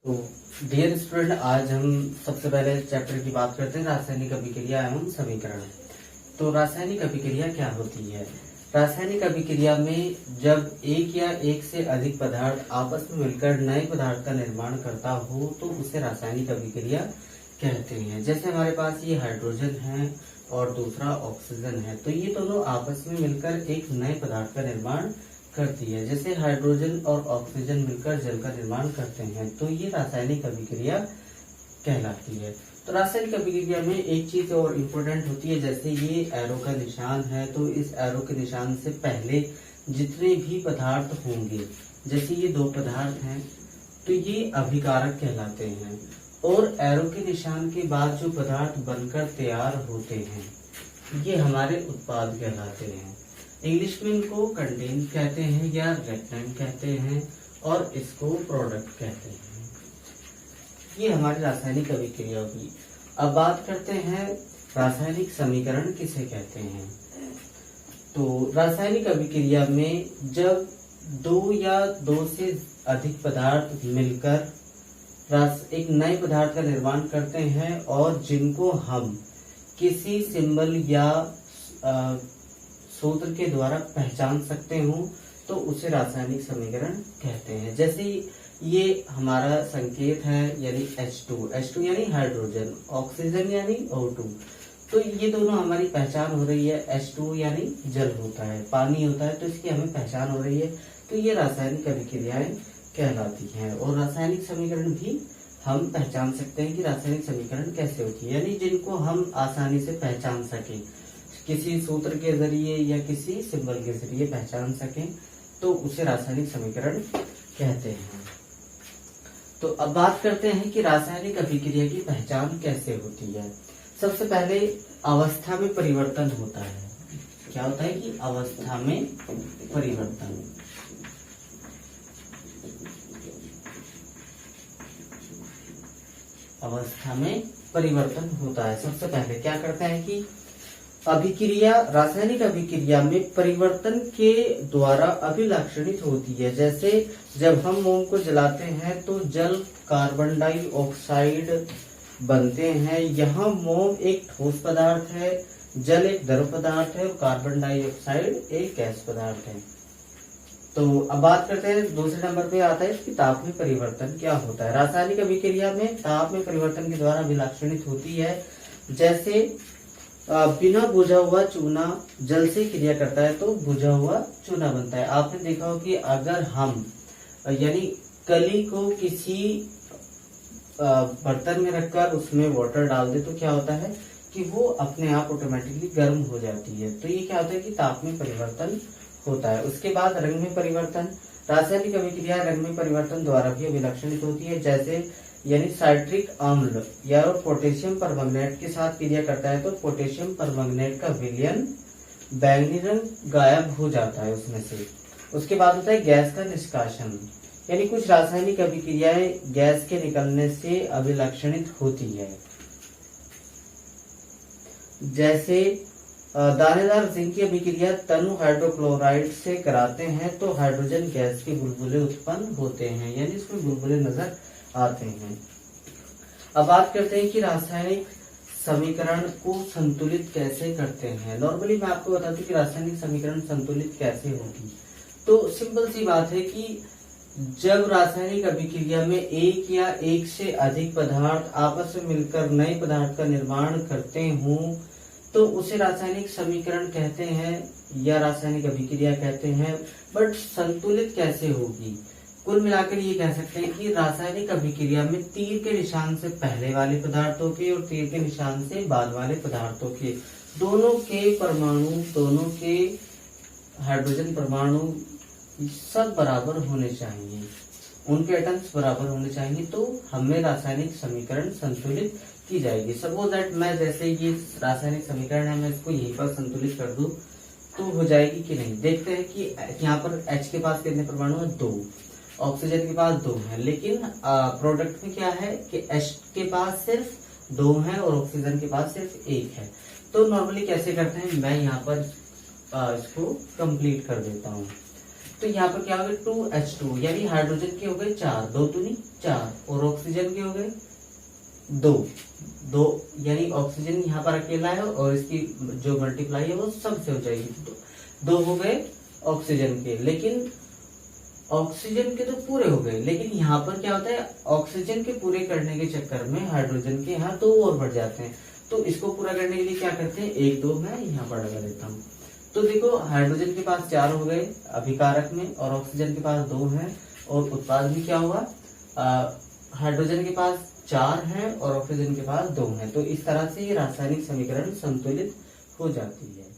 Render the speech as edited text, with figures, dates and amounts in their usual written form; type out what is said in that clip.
तो dear student, आज हम सबसे पहले चैप्टर की बात करते हैं रासायनिक अभिक्रिया एवं समीकरण। तो रासायनिक अभिक्रिया क्या होती है? रासायनिक अभिक्रिया में जब एक या एक से अधिक पदार्थ आपस में मिलकर नए पदार्थ का निर्माण करता हो तो उसे रासायनिक अभिक्रिया कहते हैं। जैसे हमारे पास ये हाइड्रोजन है और दूसरा ऑक्सीजन है, तो ये दोनों आपस में मिलकर एक नए पदार्थ का निर्माण करती है। जैसे हाइड्रोजन और ऑक्सीजन मिलकर जल का निर्माण करते हैं, तो ये रासायनिक अभिक्रिया कहलाती है। तो रासायनिक अभिक्रिया में एक चीज और इम्पोर्टेंट होती है, जैसे ये एरो का निशान है, तो इस एरो के निशान से पहले जितने भी पदार्थ होंगे, जैसे ये दो पदार्थ हैं, तो ये अभिकारक कहलाते हैं। और एरो के निशान के बाद जो पदार्थ बनकर तैयार होते हैं, ये हमारे उत्पाद कहलाते हैं। इंग्लिश में इनको कंटेंट कहते हैं या रिएक्टेंट कहते हैं, और इसको प्रोडक्ट कहते हैं। ये हमारी रासायनिक अभिक्रिया होगी। अब बात करते हैं रासायनिक समीकरण किसे कहते हैं। तो रासायनिक अभिक्रिया में जब दो या दो से अधिक पदार्थ मिलकर एक नए पदार्थ का निर्माण करते हैं और जिनको हम किसी सिंबल या सूत्र के द्वारा पहचान सकते हो, तो उसे रासायनिक समीकरण कहते हैं। जैसे ये हमारा संकेत है, यानी H2 यानी हाइड्रोजन, ऑक्सीजन यानी O2। तो ये दोनों हमारी पहचान हो रही है। H2 यानी जल होता है, पानी होता है, तो इसकी हमें पहचान हो रही है। तो ये रासायनिक अभिक्रियाएं कहलाती हैं। और रासायनिक समीकरण भी हम पहचान सकते हैं कि रासायनिक समीकरण कैसे होती है, यानी जिनको हम आसानी से पहचान सकें, किसी सूत्र के जरिए या किसी सिंबल के जरिए पहचान सकें, तो उसे रासायनिक समीकरण कहते हैं। तो अब बात करते हैं कि रासायनिक अभिक्रिया की पहचान कैसे होती है। सबसे पहले अवस्था में परिवर्तन होता है। क्या होता है कि अवस्था में परिवर्तन। अवस्था में परिवर्तन होता है। सबसे पहले क्या करते हैं कि रासायनिक अभिक्रिया में परिवर्तन के द्वारा अभिलक्षणित होती है। जैसे जब हम मोम को जलाते हैं तो जल कार्बन डाइऑक्साइड बनते हैं। यहाँ मोम एक ठोस पदार्थ है, जल एक द्रव पदार्थ है और कार्बन डाइऑक्साइड एक गैस पदार्थ है। तो अब बात करते हैं, दूसरे नंबर पे आता है कि ताप में परिवर्तन क्या होता है। रासायनिक अभिक्रिया में ताप में परिवर्तन के द्वारा अभिलक्षणित होती है। जैसे बिना बुझा हुआ चूना जल से क्रिया करता है तो बुझा हुआ चूना बनता है। आपने देखा हो कि अगर हम यानी कली को किसी बर्तन में रखकर उसमें वाटर डाल दे तो क्या होता है कि वो अपने आप ऑटोमेटिकली गर्म हो जाती है। तो ये क्या होता है कि ताप में परिवर्तन होता है। उसके बाद रंग में परिवर्तन। रासायनिक अभिक्रिया रंग में परिवर्तन द्वारा भी अभिलक्षणित होती है। जैसे यानी साइट्रिक अम्ल या पोटेशियम परमंगनेट के साथ क्रिया करता है तो पोटेशियम परमंगनेट का विलयन बैंगनी रंग गायब हो जाता है उसमें से। उसके बाद होता है गैस का निष्कासन, यानी कुछ रासायनिक अभिक्रियाएं गैस के निकलने से अभिलक्षणित होती है। जैसे दानेदार जिंक की अभिक्रिया तनु हाइड्रोक्लोराइड से कराते हैं तो हाइड्रोजन गैस के बुलबुले उत्पन्न होते हैं, यानी इसमें बुलबुले नजर आते हैं। अब बात करते हैं कि रासायनिक समीकरण को संतुलित कैसे करते हैं। नॉर्मली मैं आपको बता दूं कि रासायनिक समीकरण संतुलित कैसे होगी। तो सिंपल सी बात है कि जब रासायनिक अभिक्रिया में एक या एक से अधिक पदार्थ आपस में मिलकर नए पदार्थ का निर्माण करते हों तो उसे रासायनिक समीकरण कहते हैं या रासायनिक अभिक्रिया कहते हैं। बट संतुलित कैसे होगी, कुल मिलाकर ये कह सकते हैं कि रासायनिक अभिक्रिया में तीर के निशान से पहले वाले पदार्थों के और तीर के निशान से बाद वाले पदार्थों के दोनों के परमाणु, दोनों के हाइड्रोजन परमाणु सब बराबर होने चाहिए, उनके एटम्स बराबर होने चाहिए, तो हमें रासायनिक समीकरण संतुलित की जाएगी। सपोज दैट मैं जैसे ये रासायनिक समीकरण है, मैं इसको यहीं पर संतुलित कर दूं तो हो जाएगी कि नहीं। देखते हैं कि यहाँ पर H के पास कितने परमाणु है, 2, ऑक्सीजन के पास 2 है, लेकिन प्रोडक्ट में क्या है कि H के पास सिर्फ 2 है और ऑक्सीजन के पास सिर्फ 1 है। तो नॉर्मली कैसे करते हैं, मैं यहाँ पर इसको कंप्लीट कर देता हूँ। तो यहाँ पर क्या हो गए 2H2 यानी हाइड्रोजन के हो गए 4, 2 दूनी 4, और ऑक्सीजन के हो गए 2 यानी ऑक्सीजन यहाँ पर अकेला है और इसकी जो मल्टीप्लाई है वो सबसे हो जाएगी, तो 2 हो गए ऑक्सीजन के। लेकिन ऑक्सीजन के तो पूरे हो गए, लेकिन यहाँ पर क्या होता है, ऑक्सीजन के पूरे करने के चक्कर में हाइड्रोजन के यहाँ 2 और बढ़ जाते हैं। तो इसको पूरा करने के लिए क्या करते हैं, 1 2 मैं यहाँ पर लगा देता हूँ। तो देखो हाइड्रोजन के पास 4 हो गए अभिकारक में और ऑक्सीजन के पास 2 है, और उत्पाद भी क्या हुआ, हाइड्रोजन के पास 4 है और ऑक्सीजन के पास 2 है। तो इस तरह से ये रासायनिक समीकरण संतुलित हो जाती है।